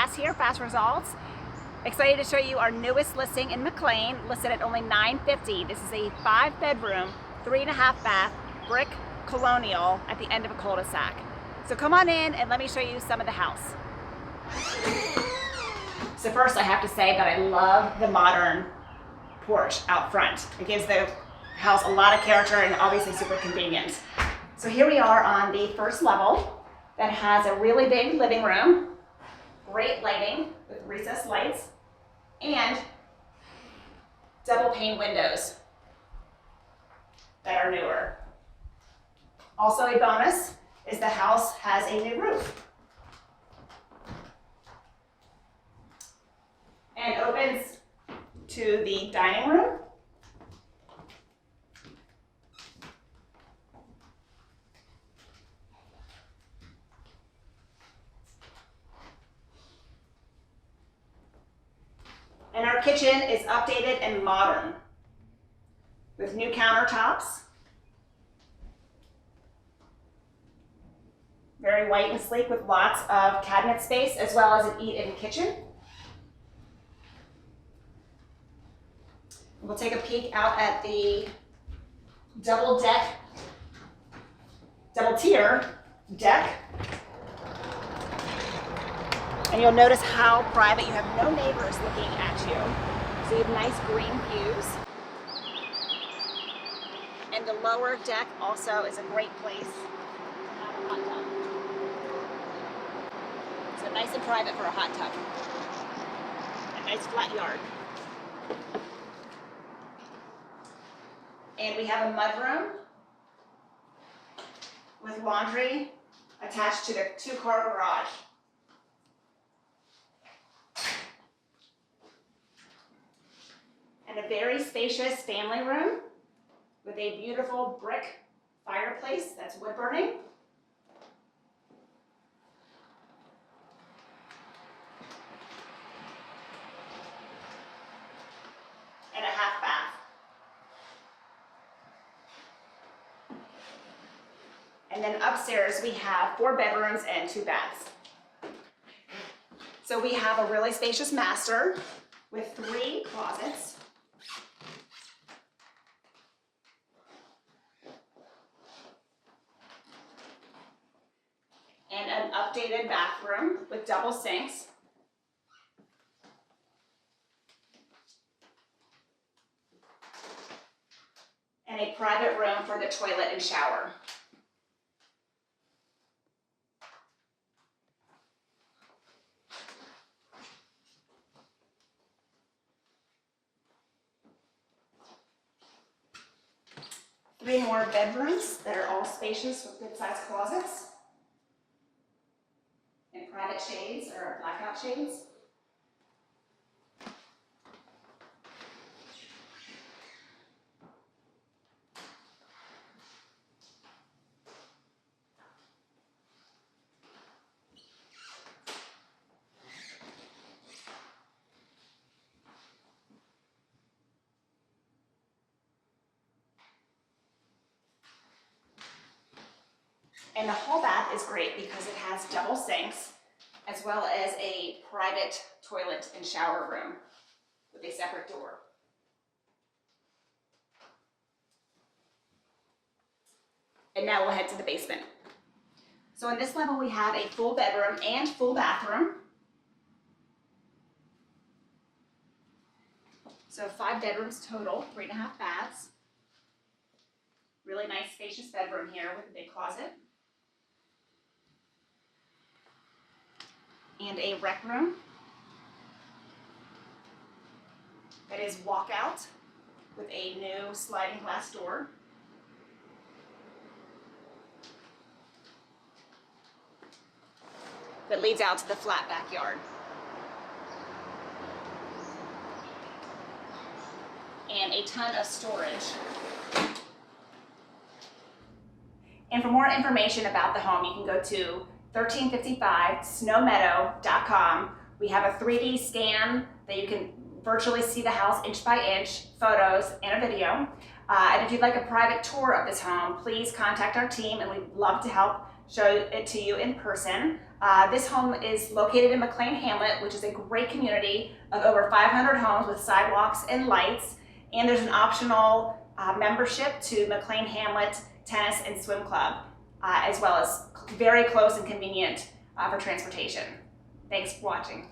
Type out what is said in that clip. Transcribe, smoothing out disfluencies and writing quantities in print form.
Fass here, Fass Results. Excited to show you our newest listing in Mclean, listed at only $950. This is a 5-bedroom, 3.5 bath, brick Colonial at the end of a cul-de-sac. So come on in and let me show you some of the house. So first I have to say that I love the modern porch out front. It gives the house a lot of character and obviously super convenient. So here we are on the first level that has a really big living room, great lighting with recessed lights, and double pane windows that are newer. Also a bonus is the house has a new roof and opens to the dining room. And our kitchen is updated and modern with new countertops. Very white and sleek with lots of cabinet space as well as an eat-in kitchen. We'll take a peek out at the double tier deck. And you'll notice how private. You have no neighbors looking at you. So you have nice green views. And the lower deck also is a great place to have a hot tub. So nice and private for a hot tub. A nice flat yard. And we have a mudroom with laundry attached to the 2-car garage. And a very spacious family room with a beautiful brick fireplace that's wood burning. And a half bath. And then upstairs we have 4 bedrooms and 2 baths. So we have a really spacious master with 3 closets. And an updated bathroom with double sinks. And a private room for the toilet and shower. Three more bedrooms that are all spacious with good-sized closets. And private shades or blackout shades. And the hall bath is great because it has double sinks as well as a private toilet and shower room with a separate door. And now we'll head to the basement. So in this level we have a full bedroom and full bathroom. So 5 bedrooms total, 3.5 baths. Really nice spacious bedroom here with a big closet. And a rec room that is walkout with a new sliding glass door. That leads out to the flat backyard. And a ton of storage. And for more information about the home, you can go to 1355 snowmeadow.com. We have a 3D scan that you can virtually see the house inch by inch, photos, and a video. And if you'd like a private tour of this home, please contact our team and we'd love to help show it to you in person. This home is located in Mclean Hamlet, which is a great community of over 500 homes with sidewalks and lights. And there's an optional membership to Mclean Hamlet Tennis and Swim Club, as well as very close and convenient for transportation. Thanks for watching.